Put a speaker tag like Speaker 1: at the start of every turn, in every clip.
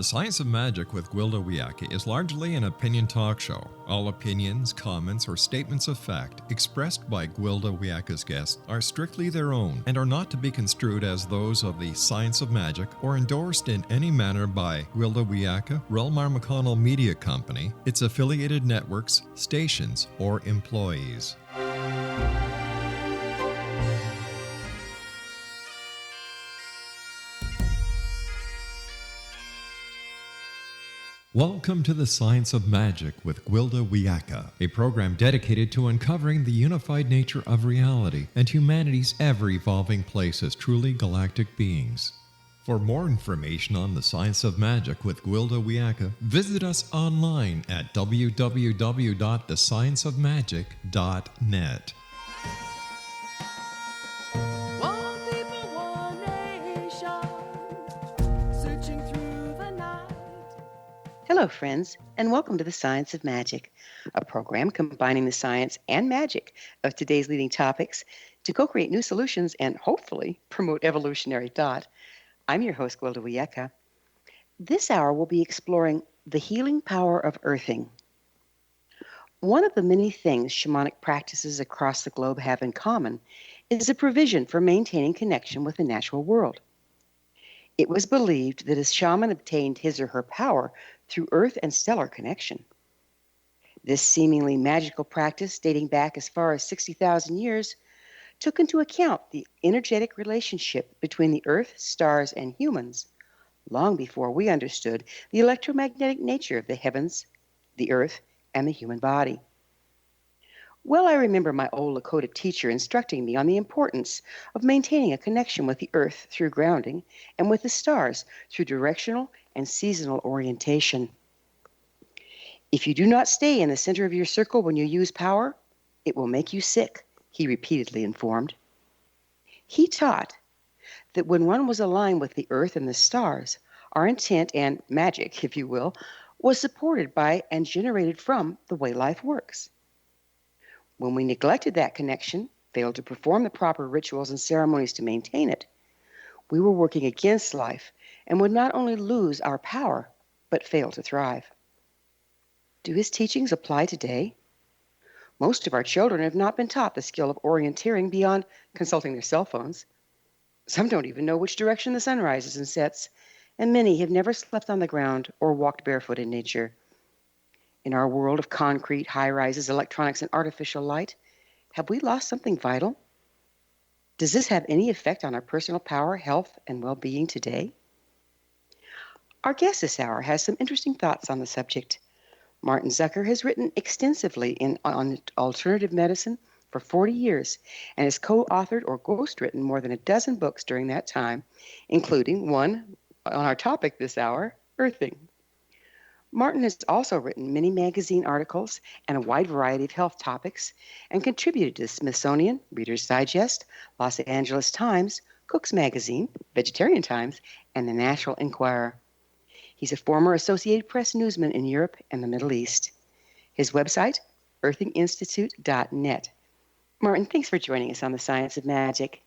Speaker 1: The Science of Magic with Gwilda Wiyaka is largely an opinion talk show. All opinions, comments, or statements of fact expressed by Gwilda Wiyaka's guests are strictly their own and are not to be construed as those of the Science of Magic or endorsed in any manner by Gwilda Wiyaka, Relmar McConnell Media Company, its affiliated networks, stations, or employees. Welcome to the Science of Magic with Gwilda Wiyaka, a program dedicated to uncovering the unified nature of reality and humanity's ever-evolving place as truly galactic beings. For more information on the Science of Magic with Gwilda Wiyaka, visit us online at www.thescienceofmagic.net.
Speaker 2: Hello, friends, and welcome to the Science of Magic, a program combining the science and magic of today's leading topics to co-create new solutions and hopefully promote evolutionary thought. I'm your host, Gwilda Wiyaka. This hour we'll be exploring the healing power of earthing. One of the many things shamanic practices across the globe have in common is a provision for maintaining connection with the natural world. It was believed that a shaman obtained his or her power through earth and stellar connection. This seemingly magical practice, dating back as far as 60,000 years, took into account the energetic relationship between the earth, stars, and humans, long before we understood the electromagnetic nature of the heavens, the earth, and the human body. Well, I remember my old Lakota teacher instructing me on the importance of maintaining a connection with the earth through grounding and with the stars through directional and seasonal orientation. If you do not stay in the center of your circle when you use power, it will make you sick, he repeatedly informed. He taught that when one was aligned with the earth and the stars, our intent and magic, if you will, was supported by and generated from the way life works. When we neglected that connection, failed to perform the proper rituals and ceremonies to maintain it, we were working against life and would not only lose our power, but fail to thrive. Do his teachings apply today? Most of our children have not been taught the skill of orienteering beyond consulting their cell phones. Some don't even know which direction the sun rises and sets, and many have never slept on the ground or walked barefoot in nature. In our world of concrete, high-rises, electronics, and artificial light, have we lost something vital? Does this have any effect on our personal power, health, and well-being today? Our guest this hour has some interesting thoughts on the subject. Martin Zucker has written extensively on alternative medicine for 40 years and has co-authored or ghostwritten more than a dozen books during that time, including one on our topic this hour, earthing. Martin has also written many magazine articles and a wide variety of health topics and contributed to the Smithsonian, Reader's Digest, Los Angeles Times, Cook's Magazine, Vegetarian Times, and the National Enquirer. He's a former Associated Press newsman in Europe and the Middle East. His website, earthinginstitute.net. Martin, thanks for joining us on the Science of Magic.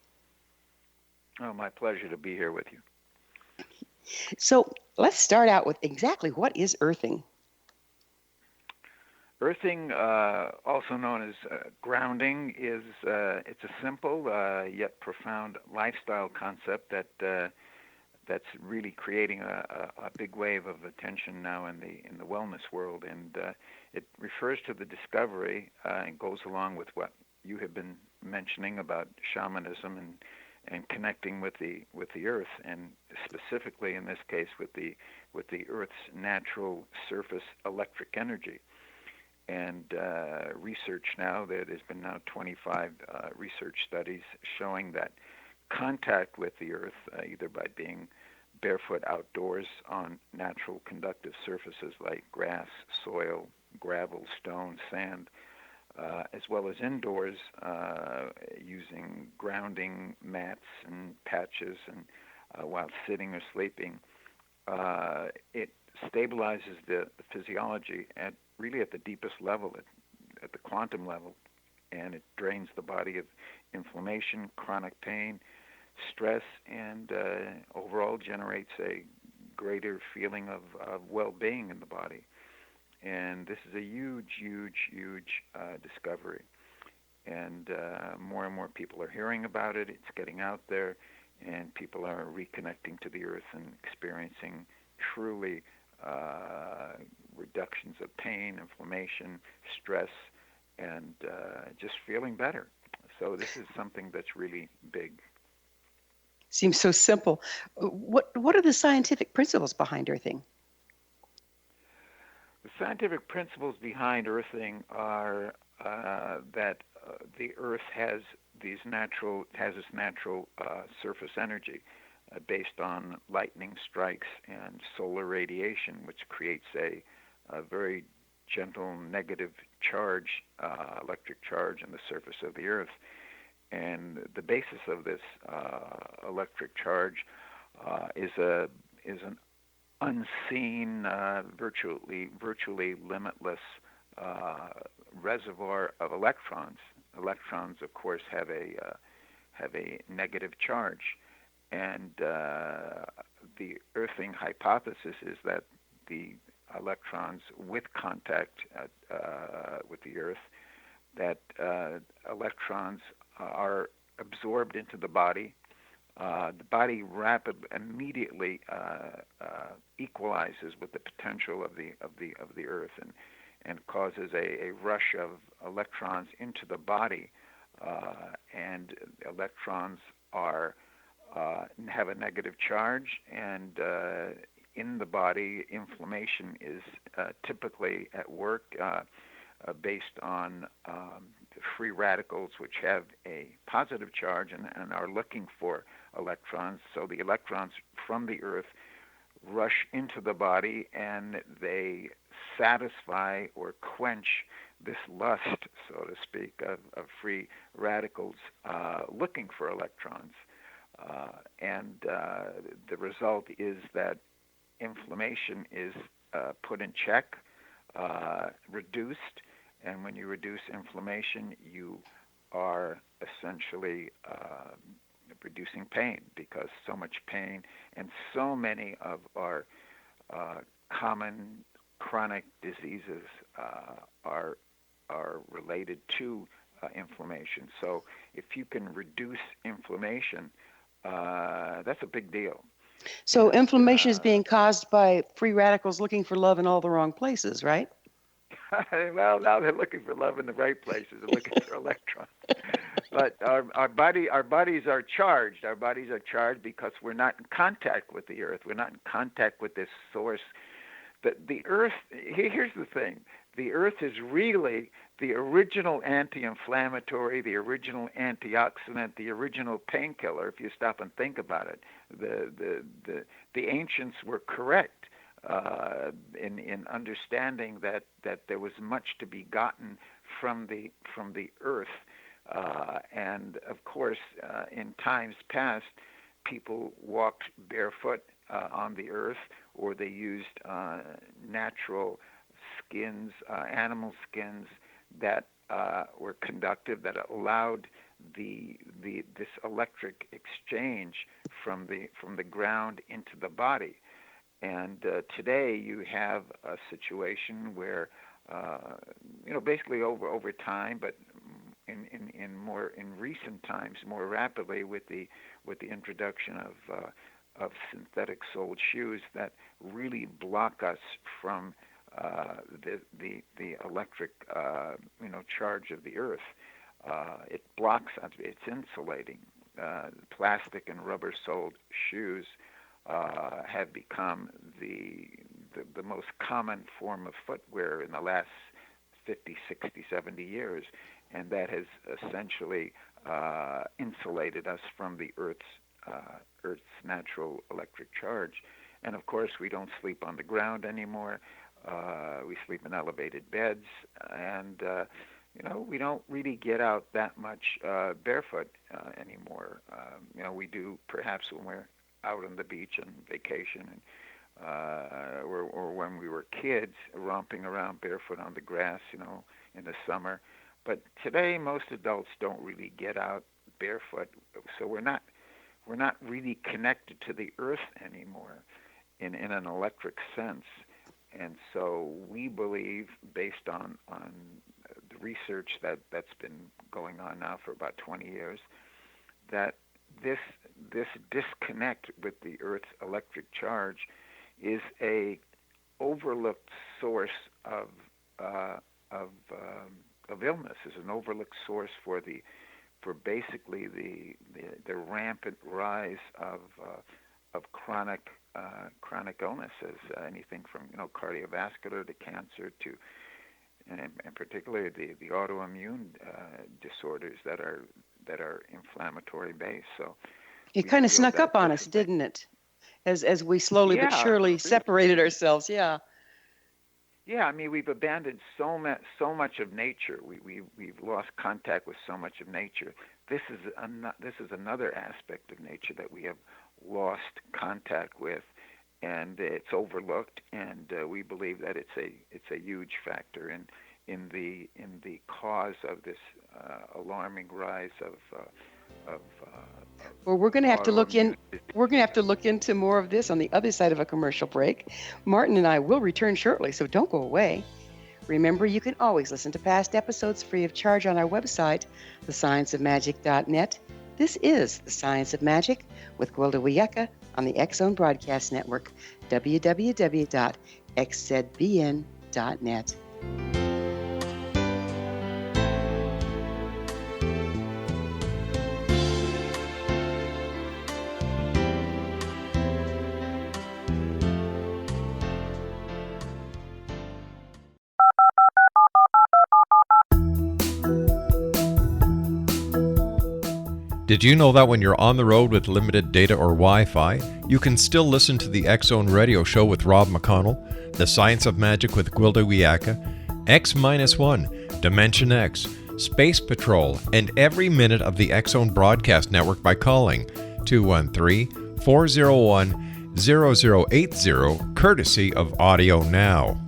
Speaker 3: Oh, my pleasure to be here with you.
Speaker 2: So let's start out with exactly what is earthing?
Speaker 3: Earthing, also known as grounding, is it's a simple yet profound lifestyle concept that's really creating a big wave of attention now in the wellness world, and it refers to the discovery and goes along with what you have been mentioning about shamanism and connecting with the earth, and specifically in this case with the earth's natural surface electric energy. And research now, there has been now 25 research studies showing that contact with the earth, either by being barefoot outdoors on natural conductive surfaces like grass, soil, gravel, stone, sand, as well as indoors using grounding mats and patches and while sitting or sleeping, it stabilizes the physiology at the deepest level, at the quantum level, and it drains the body of inflammation, chronic pain, stress, and overall generates a greater feeling of well-being in the body. And this is a huge, huge, huge discovery. And more and more people are hearing about it. It's getting out there, and people are reconnecting to the earth and experiencing truly reductions of pain, inflammation, stress, and just feeling better. So this is something that's really big.
Speaker 2: Seems so simple. What are the scientific principles behind earthing?
Speaker 3: The scientific principles behind earthing are that the Earth has this natural surface energy based on lightning strikes and solar radiation, which creates a very gentle negative charge, electric charge on the surface of the Earth. And the basis of this electric charge is an unseen, virtually limitless reservoir of electrons. Electrons, of course, have a negative charge, and the earthing hypothesis is that the electrons, with contact with the Earth, that electrons are absorbed into the body. The body immediately equalizes with the potential of the Earth, and causes a rush of electrons into the body, and electrons have a negative charge, and in the body, inflammation is typically at work based on free radicals, which have a positive charge and are looking for electrons. So the electrons from the Earth rush into the body, and they satisfy or quench this lust, so to speak, of free radicals looking for electrons. And the result is that inflammation is put in check, reduced, and when you reduce inflammation, you are essentially reducing pain, because so much pain and so many of our common chronic diseases are related to inflammation. So if you can reduce inflammation, that's a big deal.
Speaker 2: So inflammation is being caused by free radicals looking for love in all the wrong places, right?
Speaker 3: Well, now they're looking for love in the right places. They're looking for electrons. But our bodies are charged. Our bodies are charged because we're not in contact with the Earth. We're not in contact with this source. The Earth, here's the thing. The Earth is really the original anti-inflammatory, the original antioxidant, the original painkiller, if you stop and think about it. The ancients were correct in understanding that there was much to be gotten from the Earth. And of course, in times past, people walked barefoot on the Earth, or they used natural skins, animal skins that were conductive, that allowed this electric exchange from the ground into the body. And today you have a situation where basically over time, but in recent times, more rapidly, with the introduction of synthetic soled shoes that really block us from the electric charge of the Earth. It blocks us. It's insulating. Plastic and rubber soled shoes have become the most common form of footwear in the last 50, 60, 70 years, and that has essentially insulated us from the Earth's natural electric charge. And of course, we don't sleep on the ground anymore. We sleep in elevated beds, and we don't really get out that much barefoot anymore. We do perhaps when we're out on the beach on vacation, and or when we were kids, romping around barefoot on the grass, in the summer. But today, most adults don't really get out barefoot, so we're not really connected to the Earth anymore. in an electric sense. And so we believe, based on the research that's been going on now for about 20 years, that this disconnect with the Earth's electric charge is a overlooked source of illness, is an overlooked source for basically the rampant rise of chronic illnesses, anything from cardiovascular to cancer to, and particularly the autoimmune disorders that are inflammatory based. So
Speaker 2: it kind of snuck up on us, didn't it? As we slowly but surely separated ourselves. Yeah.
Speaker 3: Yeah, I mean, we've abandoned so much of nature. We've lost contact with so much of nature. This is another aspect of nature that we have lost contact with, and it's overlooked. And we believe that it's a huge factor in the cause of this alarming rise of
Speaker 2: well, we're going to have to look in. We're going to have to look into more of this on the other side of a commercial break. Martin and I will return shortly, so don't go away. Remember, you can always listen to past episodes free of charge on our website, thescienceofmagic.net. This is The Science of Magic with Gwilda Wiyaka on the X-Zone Broadcast Network, www.xzbn.net.
Speaker 1: Did you know that when you're on the road with limited data or Wi-Fi, you can still listen to the X-Zone Radio Show with Rob McConnell, The Science of Magic with Gwilda Wiyaka, X-1, Dimension X, Space Patrol, and every minute of the X-Zone Broadcast Network by calling 213-401-0080, courtesy of Audio Now.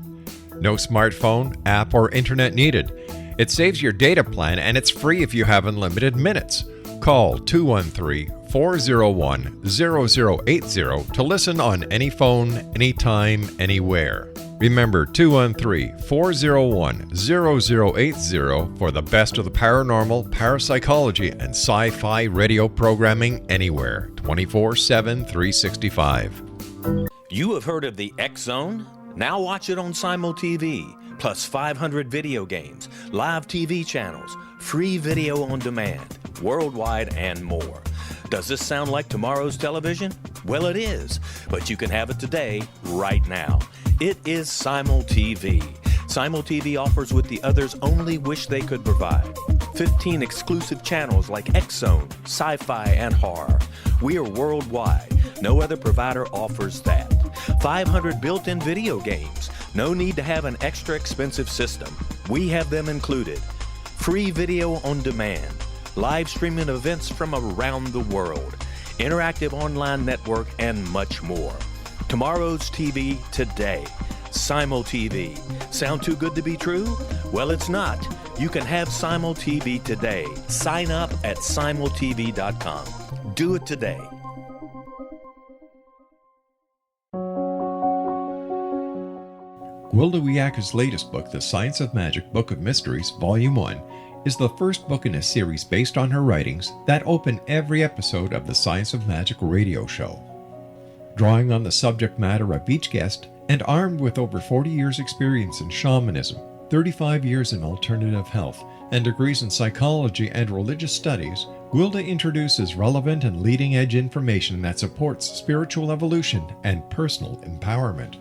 Speaker 1: No smartphone, app, or internet needed. It saves your data plan and it's free if you have unlimited minutes. Call 213-401-0080 to listen on any phone, anytime, anywhere. Remember 213-401-0080 for the best of the paranormal, parapsychology, and sci-fi radio programming anywhere, 24/7, 365.
Speaker 4: You have heard of the X-Zone? Now watch it on Simul TV, plus 500 video games, live TV channels, free video on demand, worldwide, and more. Does this sound like tomorrow's television? Well, it is, but you can have it today, right now. It is Simul TV. Simul TV offers what the others only wish they could provide. 15 exclusive channels like X-Zone, Sci-Fi, and Horror. We are worldwide. No other provider offers that. 500 built-in video games. No need to have an extra expensive system. We have them included. Free video on demand. Live streaming events from around the world. Interactive online network, and much more. Tomorrow's TV today. Simul TV. Sound too good to be true? Well, it's not. You can have Simul TV today. Sign up at simultv.com. Do it today.
Speaker 1: Gwilda Wiyaka's latest book, The Science of Magic Book of Mysteries, Volume 1, is the first book in a series based on her writings that open every episode of the Science of Magic radio show. Drawing on the subject matter of each guest, and armed with over 40 years' experience in shamanism, 35 years in alternative health, and degrees in psychology and religious studies, Gwilda introduces relevant and leading-edge information that supports spiritual evolution and personal empowerment.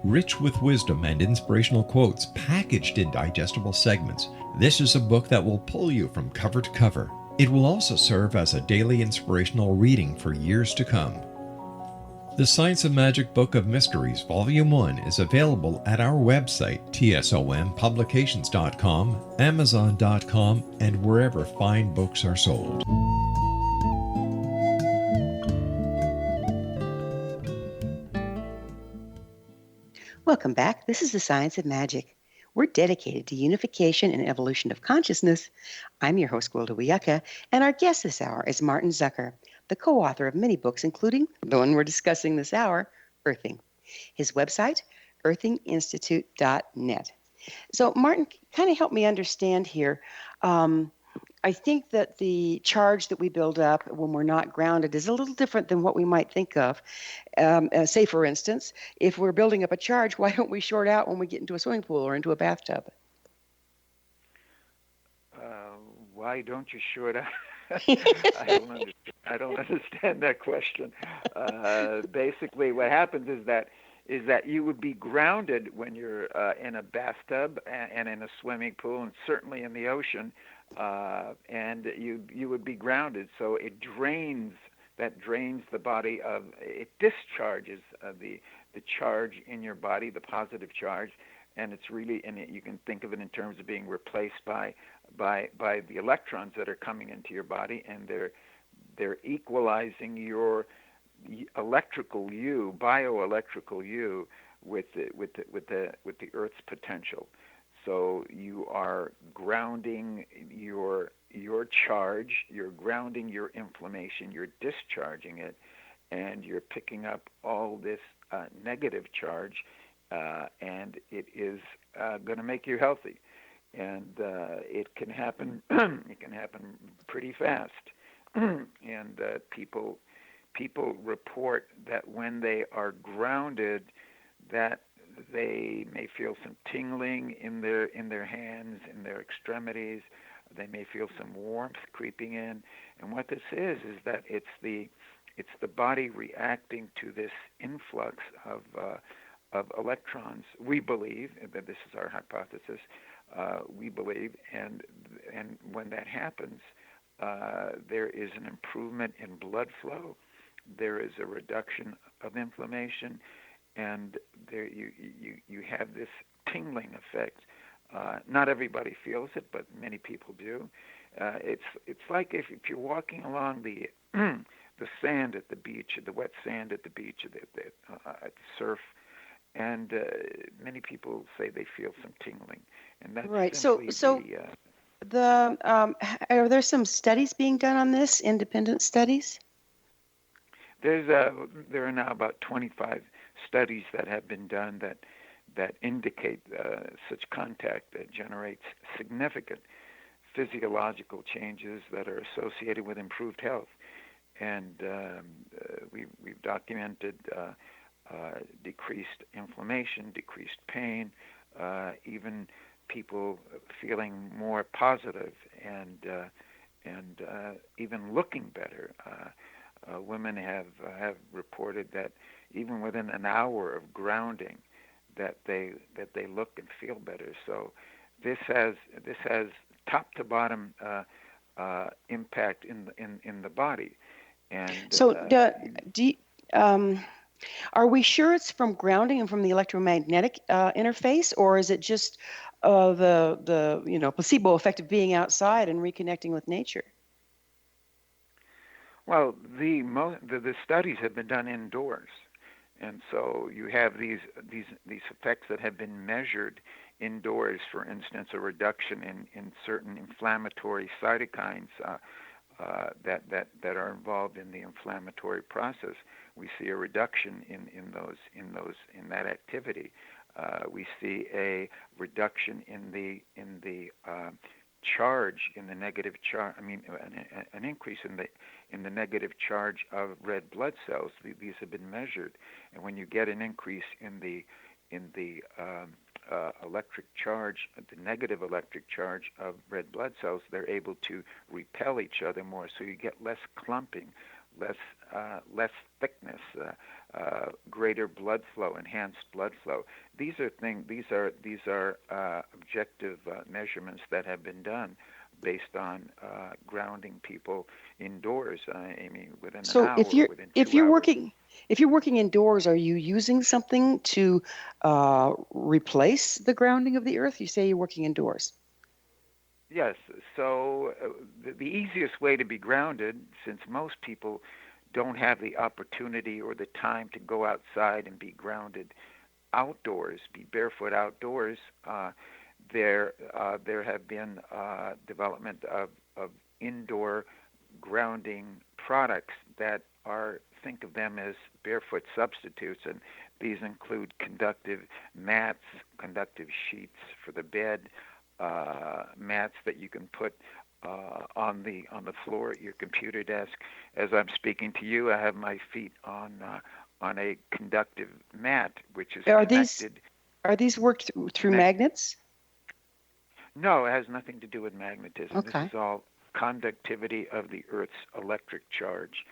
Speaker 1: Rich with wisdom and inspirational quotes packaged in digestible segments, this is a book that will pull you from cover to cover. It will also serve as a daily inspirational reading for years to come. The Science of Magic Book of Mysteries, Volume 1 is available at our website, tsompublications.com, amazon.com, and wherever fine books are sold.
Speaker 2: Welcome back. This is The Science of Magic. We're dedicated to unification and evolution of consciousness. I'm your host, Gwilda Wiyaka, and our guest this hour is Martin Zucker, the co-author of many books, including the one we're discussing this hour, earthing. His website, earthinginstitute.net. So, Martin, kind of help me understand here. I think that the charge that we build up when we're not grounded is a little different than what we might think of. Say, for instance, if we're building up a charge, why don't we short out when we get into a swimming pool or into a bathtub?
Speaker 3: Why don't you short out? I don't understand that question. Basically, what happens is that you would be grounded when you're in a bathtub and in a swimming pool, and certainly in the ocean, and you would be grounded. So it drains the body it discharges the charge in your body, the positive charge, and it's really, and you can think of it in terms of being replaced by the electrons that are coming into your body, and they're equalizing your electrical you, bioelectrical you, with the Earth's potential. So you are grounding your charge, you're grounding your inflammation, you're discharging it, and you're picking up all this negative charge, and it is going to make you healthy. And it can happen. It can happen pretty fast. And people report that when they are grounded, that they may feel some tingling in their hands, in their extremities. They may feel some warmth creeping in. And what this is that it's the body reacting to this influx of electrons. We believe that this is our hypothesis. We believe, and when that happens, there is an improvement in blood flow. There is a reduction of inflammation, and there you have this tingling effect. Not everybody feels it, but many people do. It's like if you're walking along the the sand at the beach, the wet sand at the beach, at the surf. And many people say they feel some tingling, and that's
Speaker 2: right.
Speaker 3: Simply
Speaker 2: Are there some studies being done on this? Independent studies?
Speaker 3: there are now about 25 studies that have been done that indicate such contact that generates significant physiological changes that are associated with improved health, and we've documented. Decreased inflammation, decreased pain, even people feeling more positive and even looking better. Women have reported that even within an hour of grounding, that they look and feel better. So this has top to bottom impact in the body. And
Speaker 2: so are we sure it's from grounding and from the electromagnetic interface, or is it just the placebo effect of being outside and reconnecting with nature?
Speaker 3: Well, the studies have been done indoors, and so you have these effects that have been measured indoors. For instance, a reduction in certain inflammatory cytokines that are involved in the inflammatory process. We see a reduction in that activity. We see a reduction in the charge, in the negative charge. An increase in the negative charge of red blood cells. These have been measured, and when you get an increase in the electric charge, the negative electric charge of red blood cells, they're able to repel each other more. So you get less clumping, less thickness, greater blood flow, enhanced blood flow. These are objective measurements that have been done based on grounding people indoors. Within an hour, within 2 hours.
Speaker 2: If you're working indoors, are you using something to replace the grounding of the earth? You say you're working indoors.
Speaker 3: Yes. So the easiest way to be grounded, since most people don't have the opportunity or the time to go outside and be grounded outdoors, be barefoot outdoors, there have been development of indoor grounding products that think of them as barefoot substitutes, These include conductive mats, conductive sheets for the bed, mats that you can put on the floor at your computer desk. As I'm speaking to you, I have my feet on a conductive mat, which is connected.
Speaker 2: Are these worked through magnets?
Speaker 3: No, it has nothing to do with magnetism.
Speaker 2: Okay.
Speaker 3: This is all conductivity of the Earth's electric charge,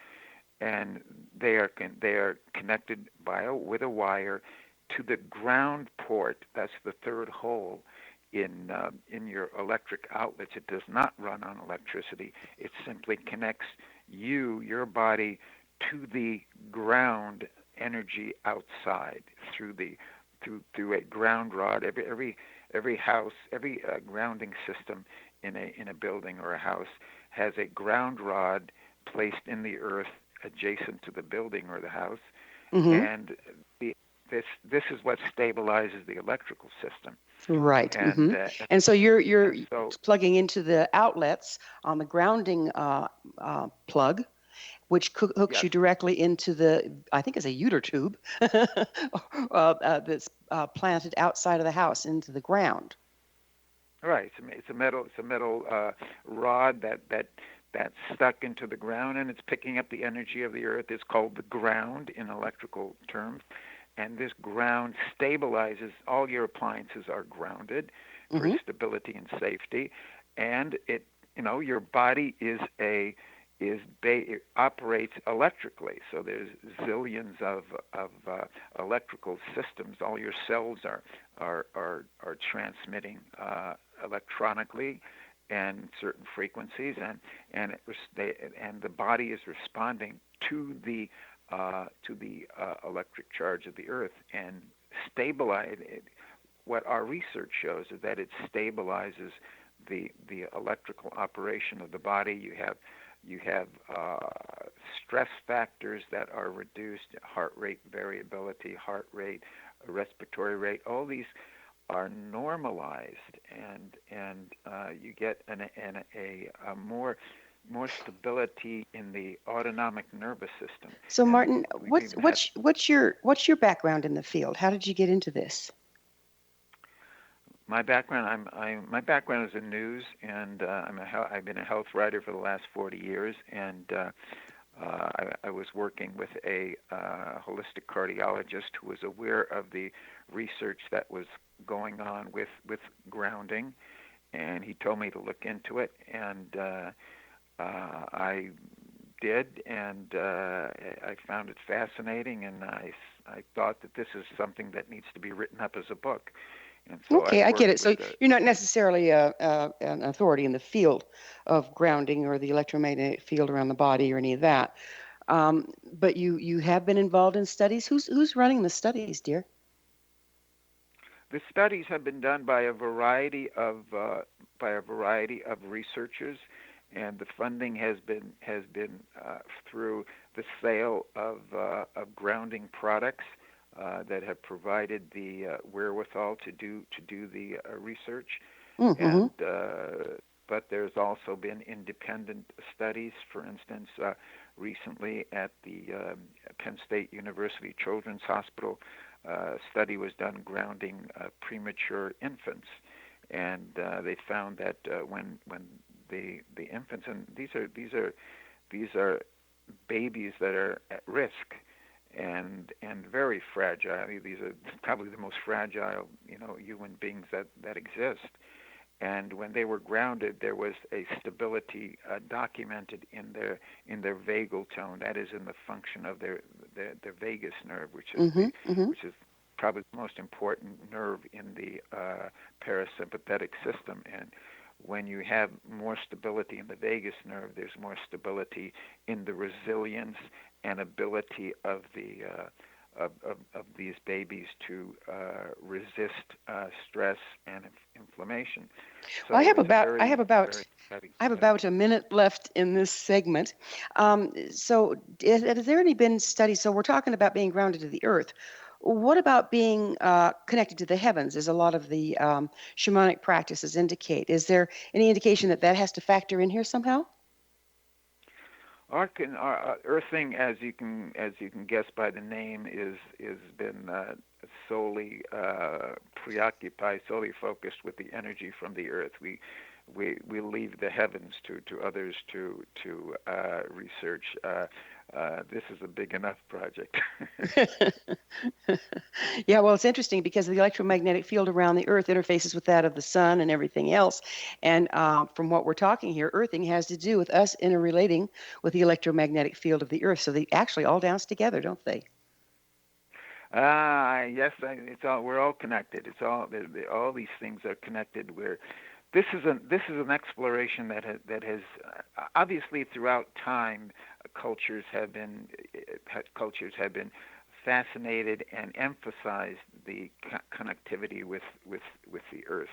Speaker 3: and they are connected with a wire to the ground port. That's the third hole in your electric outlets. It does not run on electricity. It simply connects your body to the ground energy outside through a ground rod. Every house, every grounding system in a building or a house has a ground rod placed in the earth adjacent to the building or the house, and this is what stabilizes the electrical system.
Speaker 2: Right. And so you're plugging into the outlets on the grounding plug, which hooks you directly into I think it's a uter tube that's planted outside of the house into the ground.
Speaker 3: Right. It's a metal rod that's stuck into the ground, and it's picking up the energy of the earth. It's called the ground in electrical terms. And this ground stabilizes. All your appliances are grounded for stability and safety, and your body operates electrically. So there's zillions of electrical systems. All your cells are transmitting electronically and certain frequencies, and the body is responding to the electric charge of the earth and stabilize it. What our research shows is that it stabilizes the electrical operation of the body. You have stress factors that are reduced, heart rate variability, heart rate, respiratory rate. All these are normalized, and you get a more stability in the autonomic nervous system.
Speaker 2: So, Martin, what's your background in the field? How did you get into this?
Speaker 3: My background, my background is in news, and I've been a health writer for the last 40 years, and I was working with a holistic cardiologist who was aware of the research that was going on with grounding, and he told me to look into it, and I did, and I found it fascinating, and I thought that this is something that needs to be written up as a book. And so
Speaker 2: I get it. So you're not necessarily an authority in the field of grounding or the electromagnetic field around the body or any of that, but you have been involved in studies. Who's running the studies, dear?
Speaker 3: The studies have been done by a variety of researchers, and the funding has been through the sale of grounding products that have provided the wherewithal to do the research. And but there's also been independent studies. For instance, recently at the Penn State University Children's Hospital, a study was done grounding premature infants, and they found that when the infants, and these are babies that are at risk and very fragile. These are probably the most fragile human beings that exist. And when they were grounded, there was a stability documented in their vagal tone. That is in the function of their vagus nerve, which is probably the most important nerve in the parasympathetic system. And when you have more stability in the vagus nerve, there's more stability in the resilience and ability of the of these babies to resist stress and inflammation. So
Speaker 2: I have about a minute left in this segment. So has there any been studies? So we're talking about being grounded to the earth. What about being connected to the heavens, as a lot of the shamanic practices indicate? Is there any indication that has to factor in here somehow?
Speaker 3: Earthing, as you can guess by the name, is been solely preoccupied, solely focused with the energy from the Earth. We leave the heavens to others to research. This is a big enough project.
Speaker 2: Yeah, well, it's interesting because the electromagnetic field around the Earth interfaces with that of the sun and everything else. And from what we're talking here, earthing has to do with us interrelating with the electromagnetic field of the Earth. So they actually all dance together, don't they?
Speaker 3: Yes, it's all. We're all connected. It's all. All these things are connected. This is an exploration that has obviously throughout time cultures have been fascinated and emphasized the connectivity with the Earth,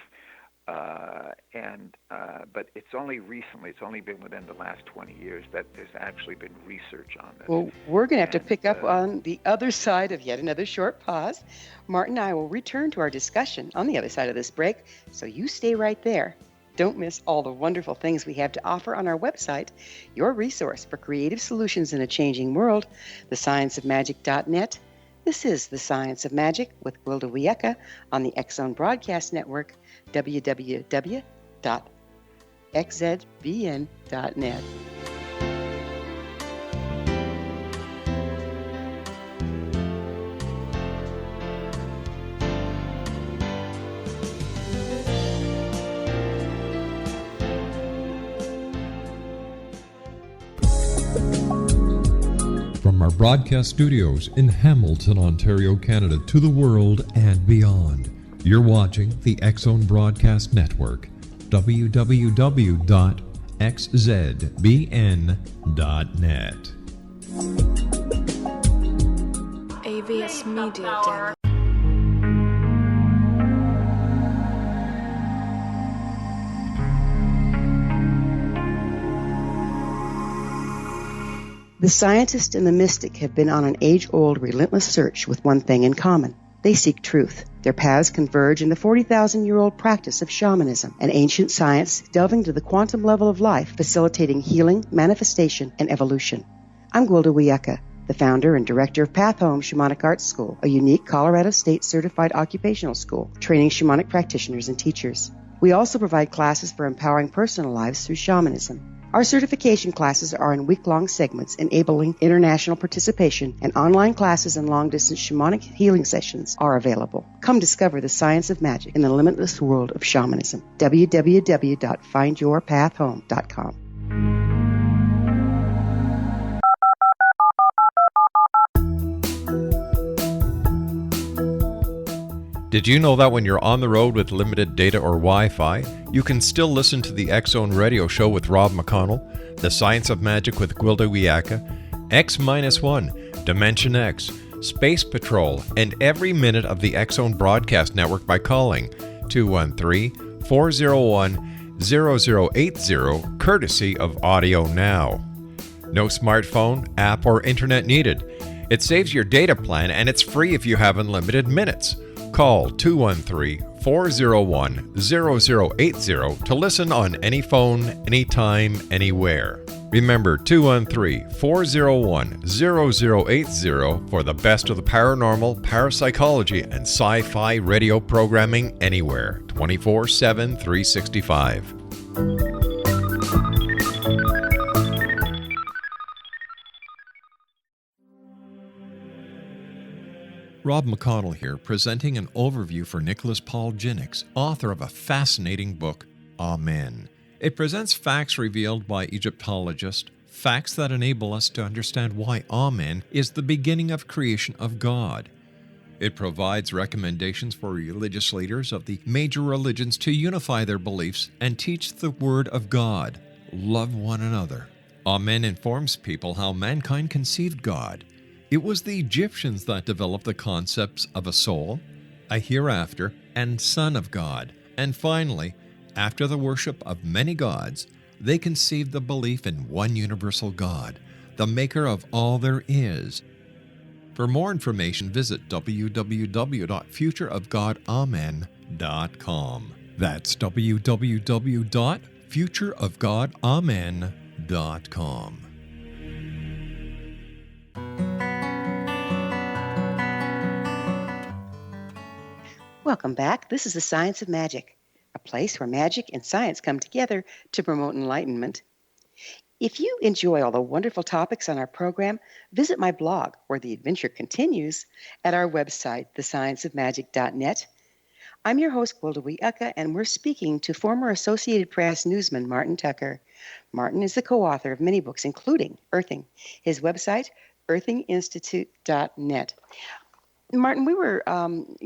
Speaker 3: but it's only recently, it's only been within the last 20 years that there's actually been research on this.
Speaker 2: Well, we're going to have to pick up on the other side of yet another short pause. Martin and I will return to our discussion on the other side of this break, so you stay right there. Don't miss all the wonderful things we have to offer on our website, your resource for creative solutions in a changing world, thescienceofmagic.net. This is The Science of Magic with Gwilda Wiyaka on the X-Zone Broadcast Network, www.xzbn.net.
Speaker 1: From our broadcast studios in Hamilton, Ontario, Canada, to the world and beyond, you're watching the X-Zone Broadcast Network, www.xzbn.net.
Speaker 5: AVS Media Den.
Speaker 2: The scientist and the mystic have been on an age-old, relentless search with one thing in common. They seek truth. Their paths converge in the 40,000-year-old practice of shamanism, an ancient science delving to the quantum level of life, facilitating healing, manifestation, and evolution. I'm Gwilda Wiyaka, the founder and director of Path Home Shamanic Arts School, a unique Colorado State certified occupational school training shamanic practitioners and teachers. We also provide classes for empowering personal lives through shamanism. Our certification classes are in week-long segments enabling international participation, and online classes and long-distance shamanic healing sessions are available. Come discover the science of magic in the limitless world of shamanism. www.findyourpathhome.com.
Speaker 1: Did you know that when you're on the road with limited data or Wi-Fi, you can still listen to the X-Zone Radio Show with Rob McConnell, The Science of Magic with Gwilda Wiyaka, X-1, Dimension X, Space Patrol, and every minute of the X-Zone Broadcast Network by calling 213-401-0080, courtesy of Audio Now. No smartphone, app, or internet needed. It saves your data plan and it's free if you have unlimited minutes. Call 213-401-0080 to listen on any phone, anytime, anywhere. Remember 213-401-0080 for the best of the paranormal, parapsychology, and sci-fi radio programming anywhere, 24/7, 365. Rob McConnell here, presenting an overview for Nicholas Paul Jennings, author of a fascinating book, Amen. It presents facts revealed by Egyptologists, facts that enable us to understand why Amen is the beginning of creation of God. It provides recommendations for religious leaders of the major religions to unify their beliefs and teach the Word of God. Love one another. Amen informs people how mankind conceived God. It was the Egyptians that developed the concepts of a soul, a hereafter, and Son of God. And finally, after the worship of many gods, they conceived the belief in one universal God, the maker of all there is. For more information, visit www.futureofgodamen.com. That's www.futureofgodamen.com.
Speaker 2: Welcome back. This is the Science of Magic, a place where magic and science come together to promote enlightenment. If you enjoy all the wonderful topics on our program, visit my blog, where the adventure continues, at our website, thescienceofmagic.net. I'm your host, Gwilda Wiyaka, and we're speaking to former Associated Press newsman Martin Tucker. Martin is the co-author of many books, including Earthing. His website, earthinginstitute.net. Martin, we were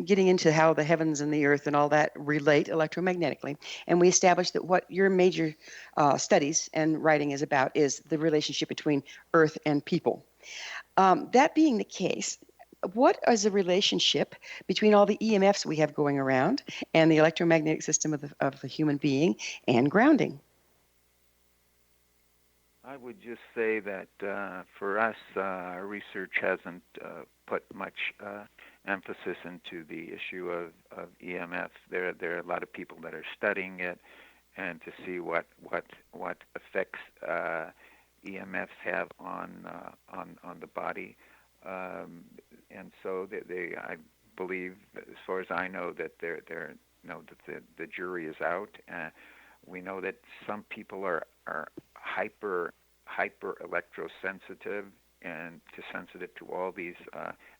Speaker 2: getting into how the heavens and the earth and all that relate electromagnetically, and we established that what your major studies and writing is about is the relationship between earth and people. That being the case, what is the relationship between all the EMFs we have going around and the electromagnetic system of the human being and grounding?
Speaker 3: I would just say that for us, our research hasn't put much emphasis into the issue of EMF. There are a lot of people that are studying it, and to see what effects EMFs have on the body, and so I believe, as far as I know, that that the jury is out. We know that some people are hyper electrosensitive and sensitive to all these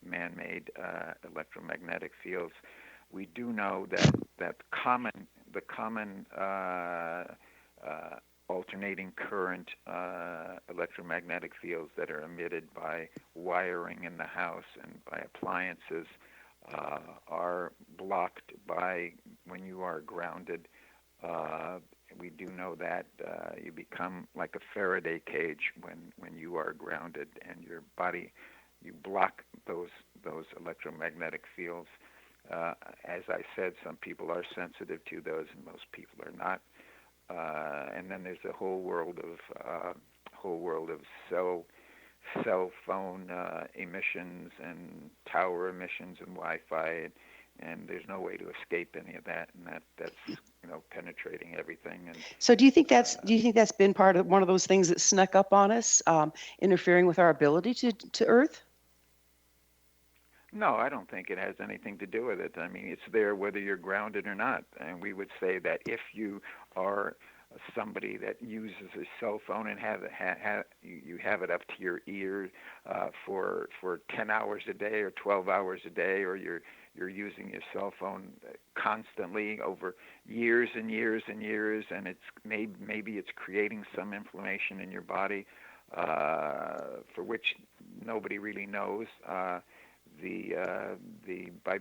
Speaker 3: man-made electromagnetic fields. We do know that the common alternating current electromagnetic fields that are emitted by wiring in the house and by appliances are blocked by when you are grounded. We do know that you become like a Faraday cage when you are grounded, and your body, you block those electromagnetic fields. As I said, some people are sensitive to those, and most people are not. And then there's a whole world of cell phone emissions and tower emissions and Wi-Fi. And there's no way to escape any of that, and that's penetrating everything. And
Speaker 2: so, do you think that's been part of one of those things that snuck up on us, interfering with our ability to Earth?
Speaker 3: No, I don't think it has anything to do with it. I mean, it's there whether you're grounded or not. And we would say that if you are somebody that uses a cell phone and you have it up to your ear for 10 hours a day or 12 hours a day, or you're using your cell phone constantly over years and years and years, and it's maybe it's creating some inflammation in your body for which nobody really knows. By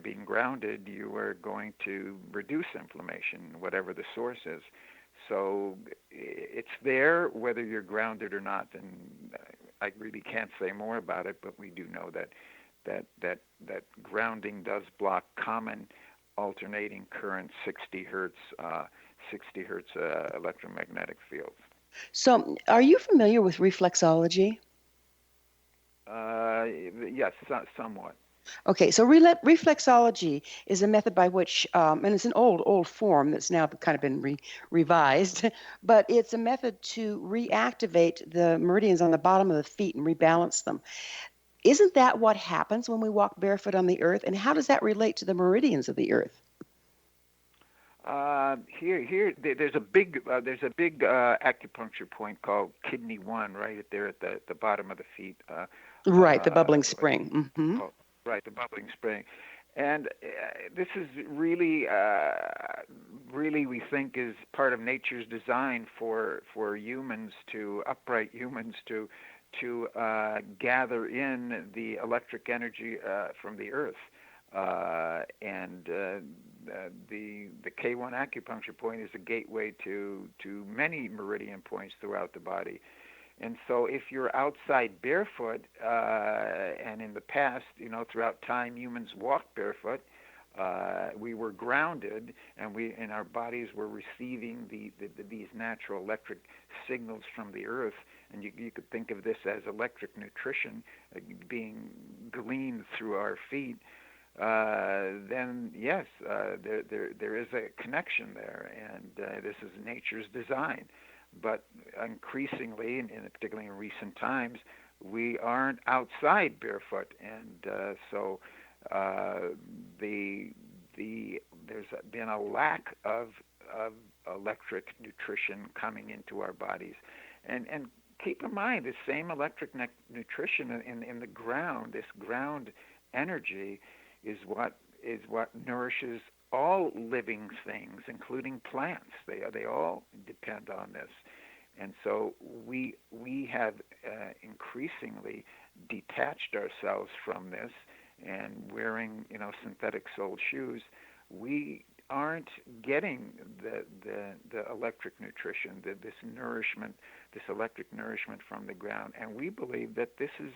Speaker 3: being grounded, you are going to reduce inflammation, whatever the source is. So it's there whether you're grounded or not, and I really can't say more about it, but we do know that grounding does block common alternating current 60 hertz electromagnetic fields.
Speaker 2: So, are you familiar with reflexology?
Speaker 3: Yes, somewhat.
Speaker 2: Okay, so reflexology is a method by which, and it's an old form that's now kind of been revised, but it's a method to reactivate the meridians on the bottom of the feet and rebalance them. Isn't that what happens when we walk barefoot on the earth? And how does that relate to the meridians of the earth?
Speaker 3: There's a big acupuncture point called Kidney 1 right there at the bottom of the feet.
Speaker 2: Right, the bubbling spring. Mm-hmm.
Speaker 3: Right, the bubbling spring. And this is really we think is part of nature's design for humans, upright humans to gather in the electric energy from the earth. And the K1 acupuncture point is a gateway to many meridian points throughout the body. And so if you're outside barefoot, and in the past, throughout time, humans walked barefoot, we were grounded, and our bodies were receiving these natural electric signals from the earth. And you could think of this as electric nutrition being gleaned through our feet. Then yes, there is a connection there, and this is nature's design. But increasingly, and particularly in recent times, we aren't outside barefoot, and so the been a lack of electric nutrition coming into our bodies, and keep in mind the same electric nutrition in the ground. This ground energy is what nourishes all living things, including plants. They all depend on this, and so we have increasingly detached ourselves from this, and wearing synthetic soled shoes, we aren't getting the electric nutrition, this electric nourishment from the ground, and we believe that this is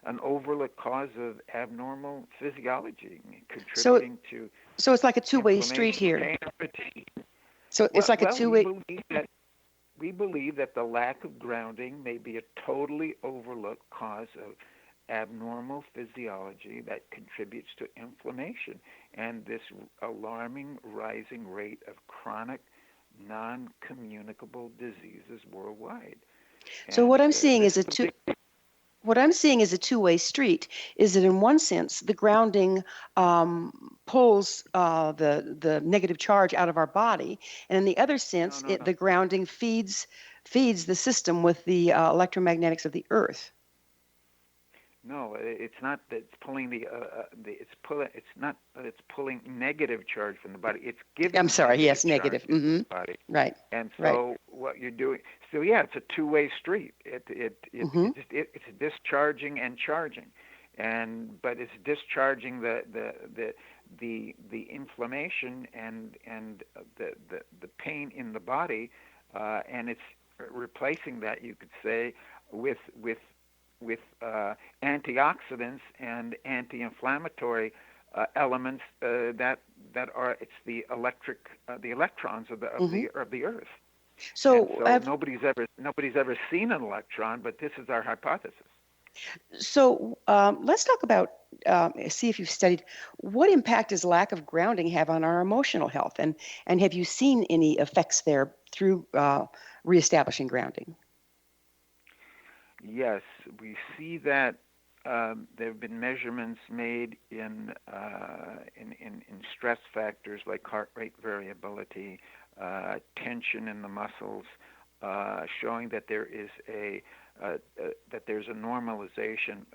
Speaker 3: an overlooked cause of abnormal physiology, contributing to.
Speaker 2: So it's like a two-way street here.
Speaker 3: Pain, and fatigue.
Speaker 2: So it's like a two-way.
Speaker 3: We believe that the lack of grounding may be a totally overlooked cause of abnormal physiology that contributes to inflammation and this alarming rising rate of chronic non-communicable diseases worldwide.
Speaker 2: So what I'm seeing is what I'm seeing is a two-way street. Is that in one sense the grounding pulls the negative charge out of our body, and in the other sense, the grounding feeds the system with the electromagnetics of the earth.
Speaker 3: No, it's not that it's pulling it's not that it's pulling negative charge from the body. It's giving.
Speaker 2: I'm sorry. Yes, negative.
Speaker 3: The body.
Speaker 2: Right.
Speaker 3: And so what you're doing. So yeah, it's a two-way street. It's discharging and charging, but it's discharging the inflammation and the pain in the body, and it's replacing that, you could say, with antioxidants and anti-inflammatory elements that are the electrons of the earth.
Speaker 2: So
Speaker 3: nobody's ever seen an electron, but this is our hypothesis.
Speaker 2: So let's talk about see if you've studied what impact does lack of grounding have on our emotional health, and have you seen any effects there through reestablishing grounding?
Speaker 3: Yes, we see that there have been measurements made in stress factors like heart rate variability, tension in the muscles, showing that there is that there's a normalization,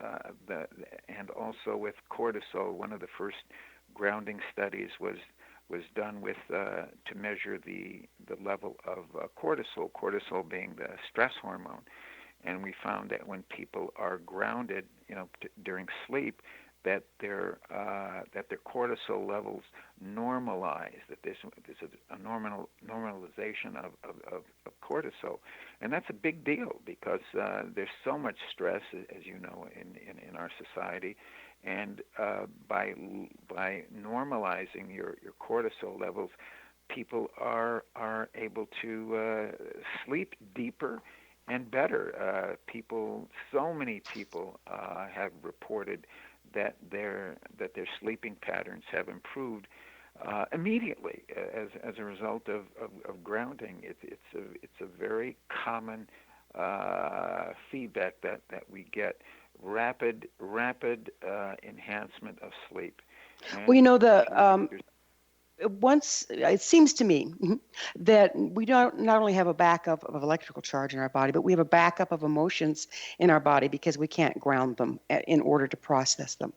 Speaker 3: and also with cortisol. One of the first grounding studies was done with to measure the level of cortisol. Cortisol being the stress hormone. And we found that when people are grounded, during sleep, that their cortisol levels normalize. That there's a normalization of cortisol, and that's a big deal because there's so much stress, as you know, in our society, and by normalizing your cortisol levels, people are able to sleep deeper and better. So many people have reported that their sleeping patterns have improved immediately as a result of grounding. It's a very common feedback that we get. Rapid enhancement of sleep. And
Speaker 2: well, once it seems to me that we don't not only have a backup of electrical charge in our body, but we have a backup of emotions in our body because we can't ground them in order to process them.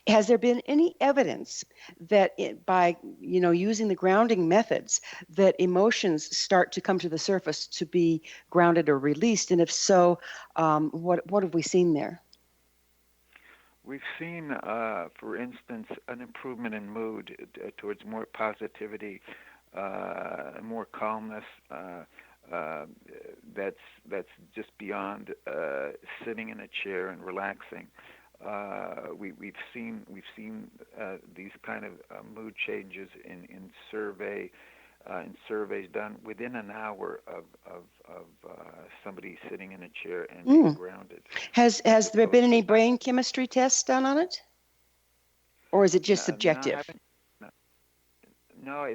Speaker 2: Has there been any evidence that by using the grounding methods that emotions start to come to the surface to be grounded or released? And if so, what have we seen there?
Speaker 3: We've seen, for instance, an improvement in mood towards more positivity, more calmness. That's just beyond sitting in a chair and relaxing. We've seen these kind of mood changes in surveys done within an hour of somebody sitting in a chair and being grounded.
Speaker 2: Has there been any brain chemistry tests done on it, or is it just subjective?
Speaker 3: No,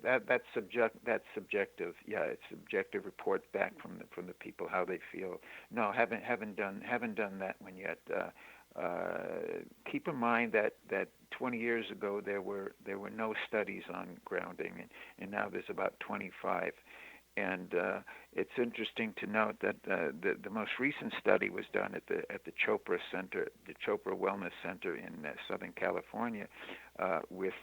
Speaker 3: that's subjective. Yeah, it's subjective reports back from the people how they feel. No, haven't done that one yet. keep in mind that 20 years ago there were no studies on grounding, and now there's about 25. And it's interesting to note that the most recent study was done at the Chopra Center, the Chopra Wellness Center in Southern California, with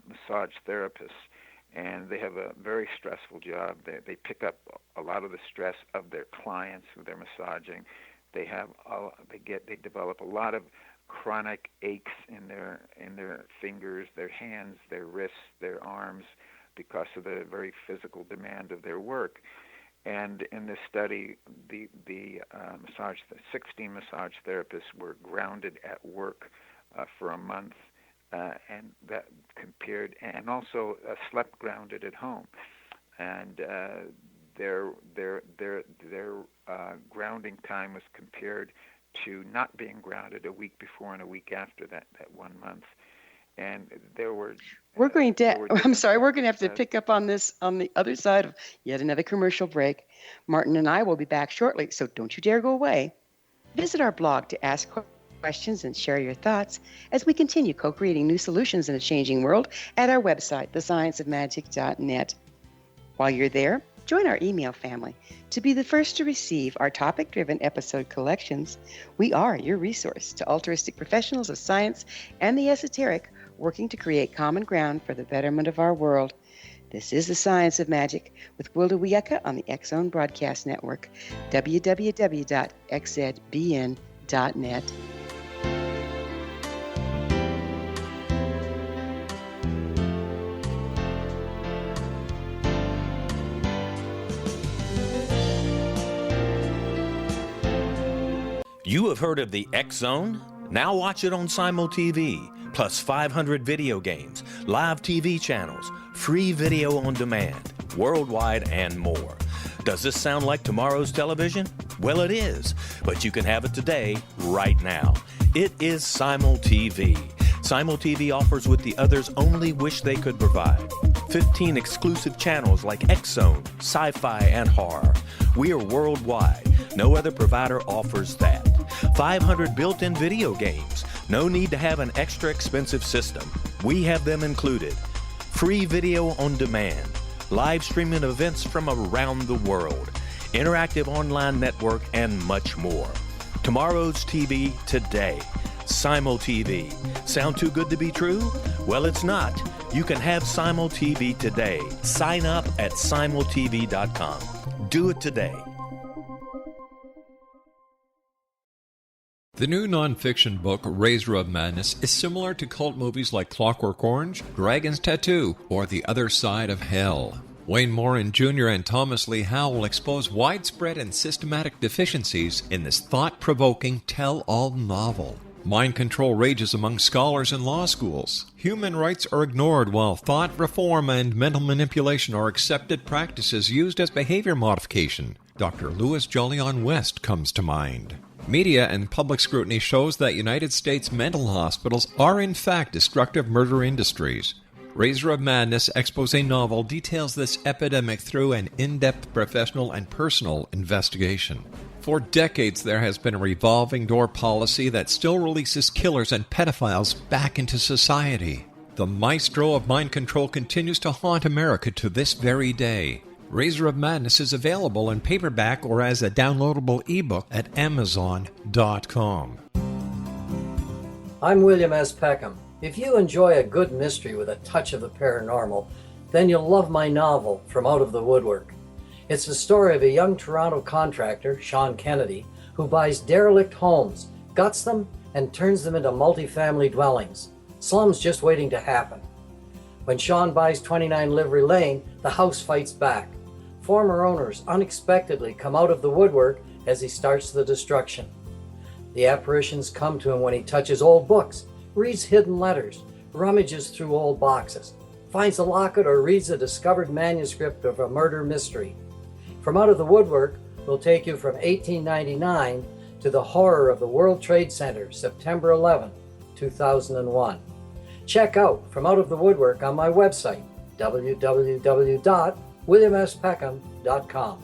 Speaker 3: massage therapists, and they have a very stressful job. They pick up a lot of the stress of their clients who they're massaging. They develop a lot of chronic aches in their fingers, their hands, their wrists, their arms, because of the very physical demand of their work. And in this study, the 16 massage therapists were grounded at work for a month, and that compared, and also slept grounded at home. And their grounding time was compared to not being grounded a week before and a week after that 1 month. And there were.
Speaker 2: We're going to have to pick up on this on the other side of yet another commercial break. Martin and I will be back shortly, so don't you dare go away. Visit our blog to ask questions and share your thoughts as we continue co-creating new solutions in a changing world at our website, thescienceofmagic.net. While you're there, join our email family to be the first to receive our topic-driven episode collections. We are your resource to altruistic professionals of science and the esoteric, working to create common ground for the betterment of our world. This is The Science of Magic with Gwilda Wiyaka on the X-Zone Broadcast Network, www.xzbn.net.
Speaker 4: You have heard of the X-Zone? Now watch it on Simul TV, plus 500 video games, live TV channels, free video on demand, worldwide, and more. Does this sound like tomorrow's television? Well, it is, but you can have it today, right now. It is Simul TV. Simul TV offers what the others only wish they could provide. 15 exclusive channels like X-Zone, Sci-Fi, and Horror. We are worldwide. No other provider offers that. 500 built-in video games. No need to have an extra expensive system. We have them included. Free video on demand. Live streaming events from around the world. Interactive online network, and much more. Tomorrow's TV today. Simul TV. Sound too good to be true? Well, it's not. You can have Simul TV today. Sign up at simultv.com. Do it today.
Speaker 1: The new nonfiction book, Razor of Madness, is similar to cult movies like Clockwork Orange, Dragon's Tattoo, or The Other Side of Hell. Wayne Morin Jr. and Thomas Lee Howell expose widespread and systematic deficiencies in this thought-provoking tell-all novel. Mind control rages among scholars in law schools. Human rights are ignored while thought reform and mental manipulation are accepted practices used as behavior modification. Dr. Louis Jolyon West comes to mind. Media and public scrutiny shows that United States mental hospitals are in fact destructive murder industries. Razor of Madness expose novel details this epidemic through an in-depth professional and personal investigation. For decades, there has been a revolving door policy that still releases killers and pedophiles back into society. The maestro of mind control continues to haunt America to this very day. Razor of Madness is available in paperback or as a downloadable ebook at Amazon.com.
Speaker 6: I'm William S. Peckham. If you enjoy a good mystery with a touch of the paranormal, then you'll love my novel, From Out of the Woodwork. It's the story of a young Toronto contractor, Sean Kennedy, who buys derelict homes, guts them, and turns them into multifamily dwellings. Slums just waiting to happen. When Sean buys 29 Livery Lane, the house fights back. Former owners unexpectedly come out of the woodwork as he starts the destruction. The apparitions come to him when he touches old books, reads hidden letters, rummages through old boxes, finds a locket, or reads a discovered manuscript of a murder mystery. From Out of the Woodwork will take you from 1899 to the horror of the World Trade Center, September 11, 2001. Check out From Out of the Woodwork on my website, www.williamspeckham.com.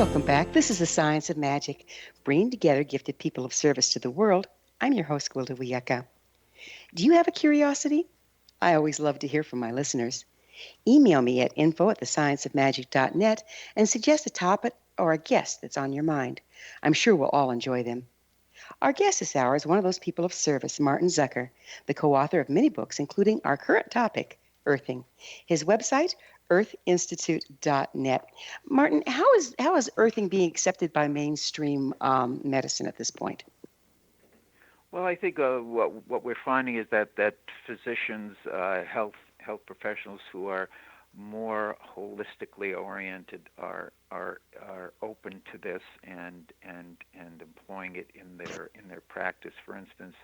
Speaker 2: Welcome back. This is the Science of Magic, bringing together gifted people of service to the world. I'm your host, Gwilda Wiyaka. Do you have a curiosity? I always love to hear from my listeners. Email me at info@thescienceofmagic.net and suggest a topic or a guest that's on your mind. I'm sure we'll all enjoy them. Our guest this hour is one of those people of service, Martin Zucker, the co-author of many books, including our current topic, earthing. His website, earthinstitute.net. Martin, how is earthing being accepted by mainstream medicine at this point?
Speaker 3: Well, I think what we're finding is that physicians, health professionals who are more holistically oriented are open to this and employing it in their practice. For instance,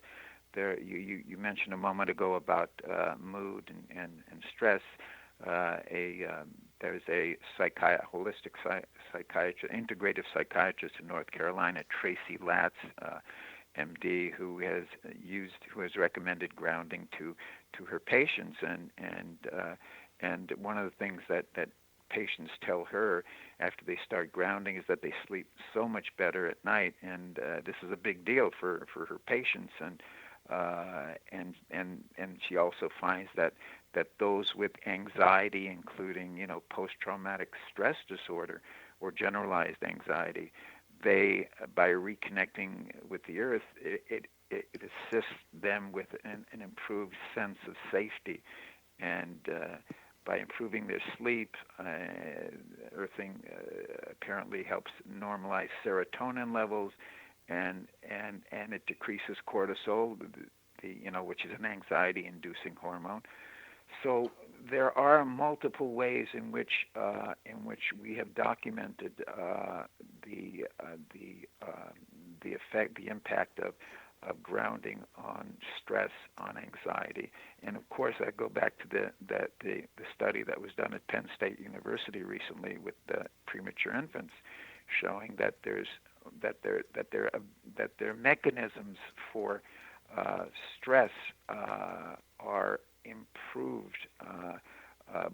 Speaker 3: you mentioned a moment ago about mood and stress. There's a holistic psychiatrist, integrative psychiatrist in North Carolina, Tracy Latz, MD, who has recommended grounding to her patients, and one of the things that patients tell her after they start grounding is that they sleep so much better at night, and this is a big deal for her patients, and she also finds that those with anxiety, including post-traumatic stress disorder or generalized anxiety, they, by reconnecting with the earth, it assists them with an improved sense of safety, and by improving their sleep, earthing apparently helps normalize serotonin levels, and it decreases cortisol, which is an anxiety-inducing hormone. So there are multiple ways in which we have documented the effect, the impact of grounding on stress, on anxiety, and of course I go back to the study that was done at Penn State University recently with the premature infants, showing that their mechanisms for stress are improved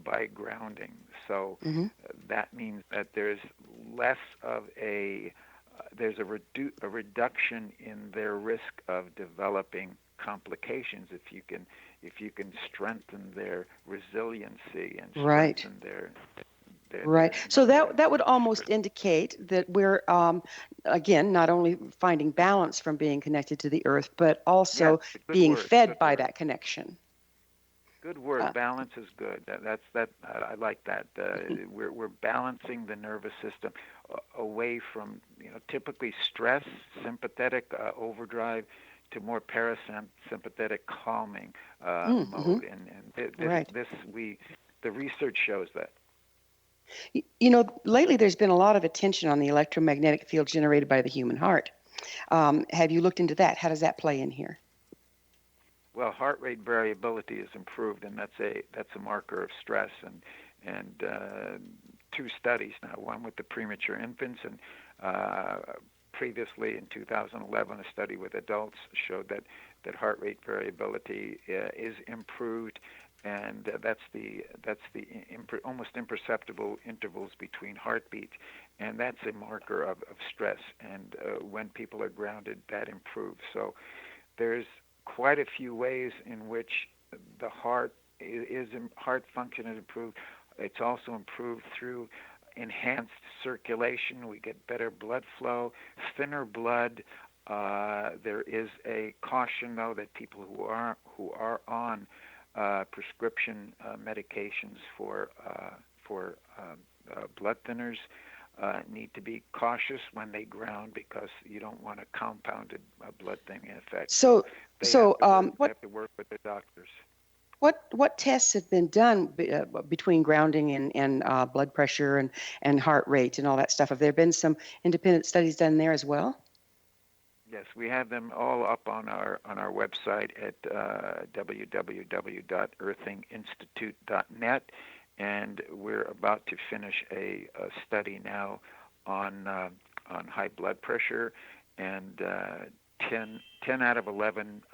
Speaker 3: by grounding. So that means that there's less of there's a reduction in their risk of developing complications if you can strengthen their resiliency and strengthen their
Speaker 2: Right. So that would almost indicate that we're, again, not only finding balance from being connected to the earth, but also being fed by that connection.
Speaker 3: Good word. Balance is good. I like that. We're balancing the nervous system away from typically stress, sympathetic overdrive, to more parasympathetic calming mode. And the research shows that.
Speaker 2: Lately there's been a lot of attention on the electromagnetic field generated by the human heart. Have you looked into that? How does that play in here?
Speaker 3: Well, heart rate variability is improved, and that's a marker of stress. And two studies now, one with the premature infants, and previously in 2011, a study with adults showed that heart rate variability is improved, and that's the almost imperceptible intervals between heartbeats, and that's a marker of stress. And when people are grounded, that improves. So there's quite a few ways in which the heart function is improved. It's also improved through enhanced circulation. We get better blood flow, thinner blood. There is a caution, though, that people who are on prescription medications for blood thinners need to be cautious when they ground, because you don't want a compounded blood thinning effect.
Speaker 2: So
Speaker 3: they have to work with their doctors.
Speaker 2: What tests have been done between grounding and blood pressure and heart rate and all that stuff? Have there been some independent studies done there as well?
Speaker 3: Yes, we have them all up on our website at www.earthinginstitute.net, and we're about to finish a study now on high blood pressure, and 10 out of 11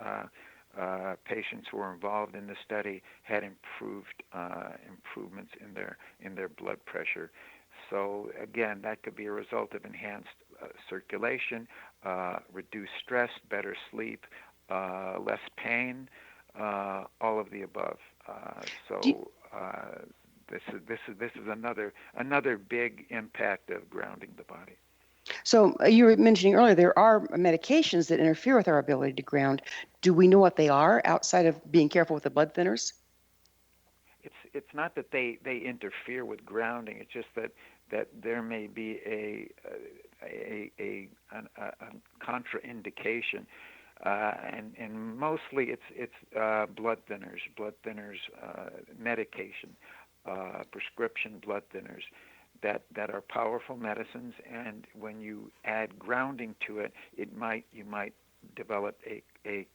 Speaker 3: patients who were involved in the study had improvements in their blood pressure. So again, that could be a result of enhanced circulation, reduced stress, better sleep, less pain, all of the above. This is another big impact of grounding the body.
Speaker 2: So you were mentioning earlier there are medications that interfere with our ability to ground. Do we know what they are outside of being careful with the blood thinners?
Speaker 3: It's not that they interfere with grounding. It's just that there may be a contraindication, and mostly it's blood thinners, medication, prescription blood thinners that are powerful medicines, and when you add grounding to it, you might develop a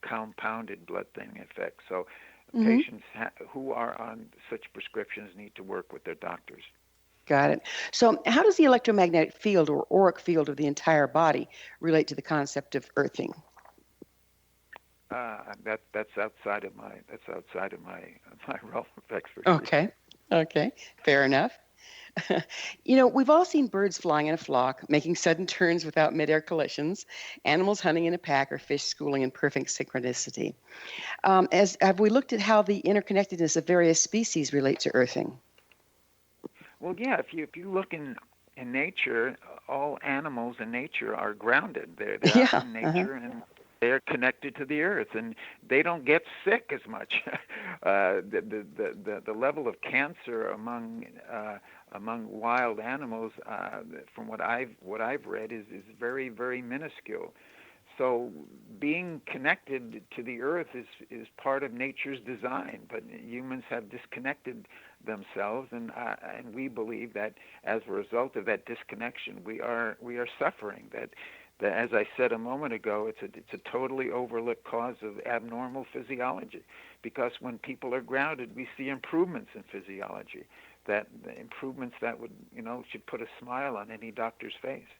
Speaker 3: compounded blood thinning effect. So patients who are on such prescriptions need to work with their doctors.
Speaker 2: Got it. So how does the electromagnetic field or auric field of the entire body relate to the concept of earthing?
Speaker 3: That's outside of my realm of expertise.
Speaker 2: Okay, fair enough. We've all seen birds flying in a flock, making sudden turns without midair collisions, animals hunting in a pack, or fish schooling in perfect synchronicity. Have we looked at how the interconnectedness of various species relate to earthing?
Speaker 3: Well, yeah. If you look in nature, all animals in nature are grounded. They're out in nature and they're connected to the earth, and they don't get sick as much. The level of cancer among wild animals, from what I've read, is very, very minuscule. So being connected to the earth is part of nature's design, but humans have disconnected themselves, and we believe that as a result of that disconnection, we are suffering. That as I said a moment ago, it's a totally overlooked cause of abnormal physiology, because when people are grounded, we see improvements in physiology. That the improvements that should put a smile on any doctor's face.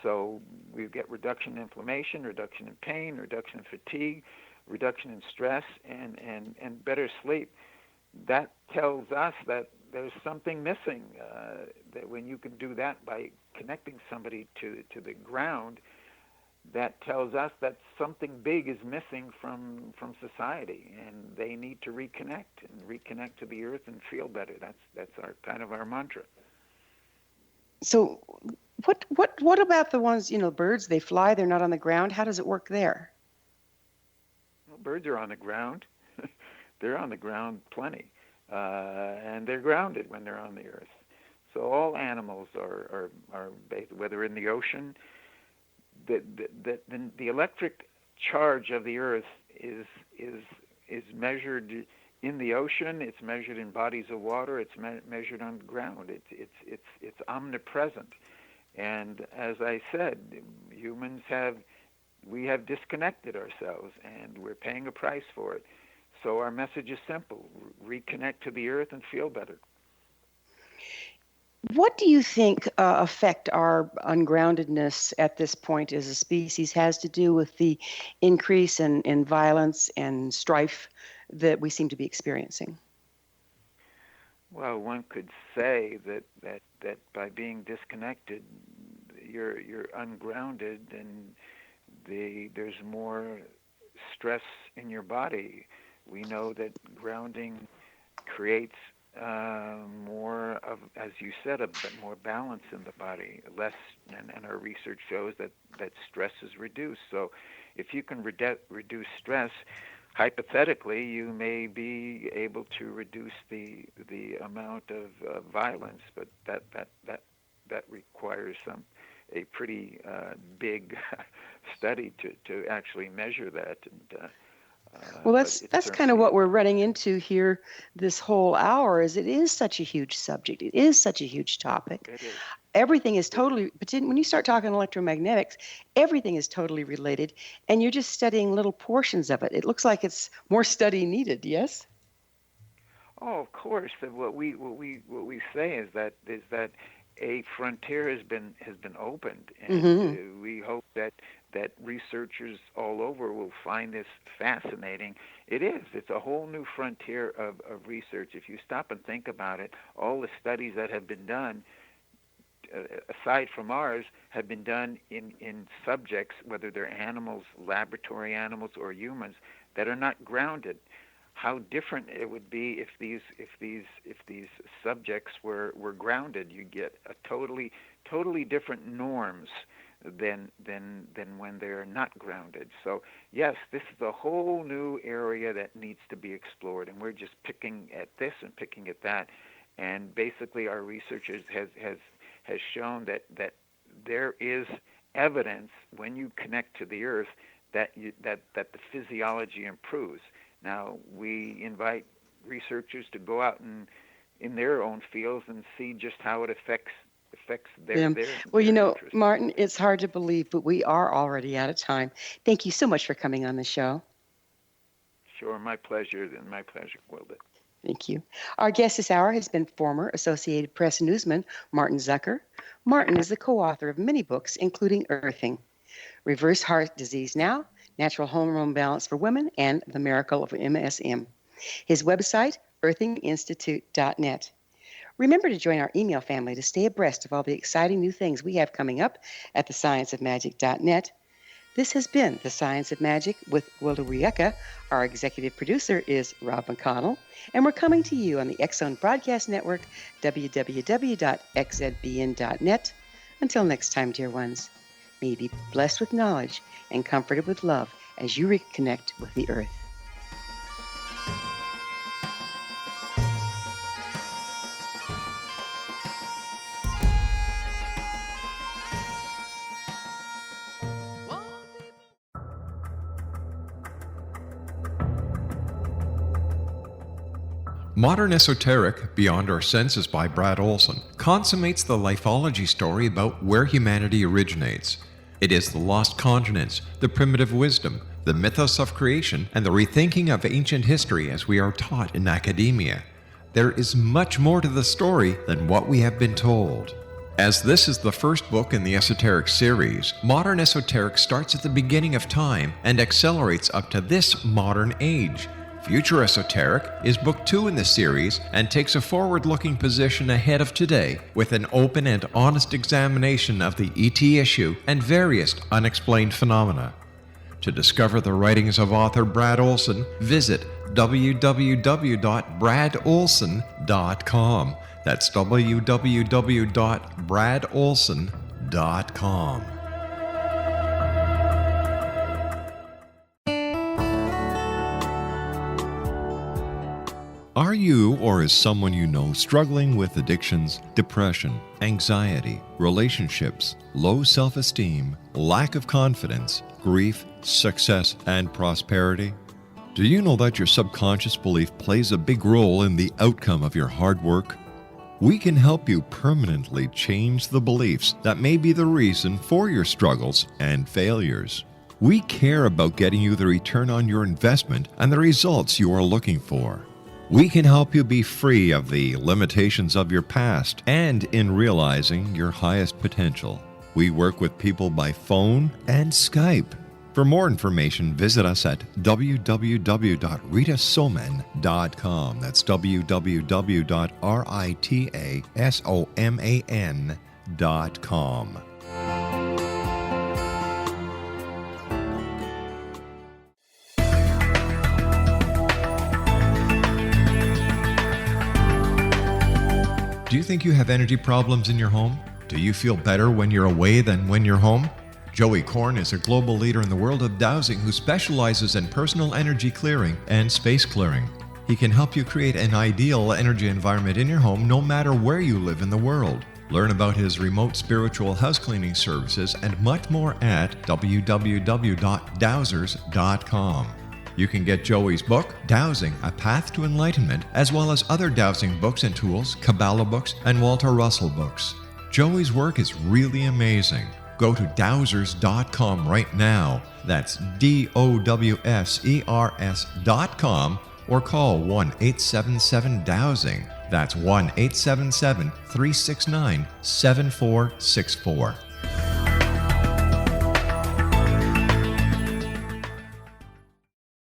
Speaker 3: So we get reduction in inflammation, reduction in pain, reduction in fatigue, reduction in stress, and better sleep. That tells us that there's something missing. That when you can do that by connecting somebody to the ground, that tells us that something big is missing from society, and they need to reconnect to the earth and feel better. That's our mantra.
Speaker 2: So what about the ones, birds, they fly, they're not on the ground? How does it work there?
Speaker 3: Well, birds are on the ground. They're on the ground plenty, and they're grounded when they're on the earth. So all animals are whether in the ocean. The electric charge of the earth is measured in the ocean. It's measured in bodies of water. It's measured on the ground. It's omnipresent. And as I said, humans have disconnected ourselves, and we're paying a price for it. So our message is simple: reconnect to the earth and feel better.
Speaker 2: What do you think affect our ungroundedness at this point as a species has to do with the increase in violence and strife that we seem to be experiencing?
Speaker 3: Well, one could say that by being disconnected, you're ungrounded, and there's more stress in your body. We know that grounding creates more of, as you said, a bit more balance in the body, less, and our research shows that stress is reduced. So if you can reduce stress, hypothetically, you may be able to reduce the amount of violence, but that requires a pretty big study to actually measure that. And
Speaker 2: well, that's kind of what we're running into here this whole hour. It is such a huge subject. It is such a huge topic.
Speaker 3: It is.
Speaker 2: Everything is totally, but when you start talking electromagnetics, everything is totally related, and you're just studying little portions of it. It looks like it's more study needed. Yes.
Speaker 3: Oh, of course. What we say is that a frontier has been opened, and we hope that that researchers all over will find this fascinating. It is. It's a whole new frontier of research. If you stop and think about it, all the studies that have been done, aside from ours, have been done in subjects, whether they're animals, laboratory animals, or humans, that are not grounded. How different it would be if these subjects were grounded. You get a totally different norms than when they're not grounded. So yes, this is a whole new area that needs to be explored, and we're just picking at this and picking at that. And basically, our researchers has shown that there is evidence when you connect to the earth that the physiology improves. Now, we invite researchers to go out and in their own fields and see just how it affects their
Speaker 2: well,
Speaker 3: interest.
Speaker 2: Martin, it's hard to believe, but we are already out of time. Thank you so much for coming on the show.
Speaker 3: Sure, my pleasure, Gwilda.
Speaker 2: Thank you. Our guest this hour has been former Associated Press newsman Martin Zucker. Martin is the co-author of many books, including Earthing, Reverse Heart Disease Now, Natural Hormone Balance for Women, and The Miracle of MSM. His website, earthinginstitute.net. Remember to join our email family to stay abreast of all the exciting new things we have coming up at thescienceofmagic.net. This has been The Science of Magic with Gwilda Wiyaka. Our executive producer is Rob McConnell, and we're coming to you on the X-Zone Broadcast Network, www.xzbn.net. Until next time, dear ones, may you be blessed with knowledge and comforted with love as you reconnect with the earth.
Speaker 1: Modern Esoteric, Beyond Our Senses by Brad Olson, consummates the lifeology story about where humanity originates. It is the lost continents, the primitive wisdom, the mythos of creation, and the rethinking of ancient history as we are taught in academia. There is much more to the story than what we have been told. As this is the first book in the Esoteric series, Modern Esoteric starts at the beginning of time and accelerates up to this modern age. Future Esoteric is book 2 in the series and takes a forward-looking position ahead of today with an open and honest examination of the ET issue and various unexplained phenomena. To discover the writings of author Brad Olson, visit www.bradolson.com. That's www.bradolson.com. Are you or is someone you know struggling with addictions, depression, anxiety, relationships, low self-esteem, lack of confidence, grief, success, and prosperity? Do you know that your subconscious belief plays a big role in the outcome of your hard work? We can help you permanently change the beliefs that may be the reason for your struggles and failures. We care about getting you the return on your investment and the results you are looking for. We can help you be free of the limitations of your past and in realizing your highest potential. We work with people by phone and Skype. For more information, visit us at www.ritasoman.com. That's www.ritasoman.com. Do you think you have energy problems in your home? Do you feel better when you're away than when you're home? Joey Korn is a global leader in the world of dowsing who specializes in personal energy clearing and space clearing. He can help you create an ideal energy environment in your home no matter where you live in the world. Learn about his remote spiritual house cleaning services and much more at www.dowsers.com. You can get Joey's book, Dowsing, A Path to Enlightenment, as well as other dowsing books and tools, Kabbalah books, and Walter Russell books. Joey's work is really amazing. Go to dowsers.com right now. That's DOWSERS.com or call 1-877-DOWSING. That's 1-877-369-7464.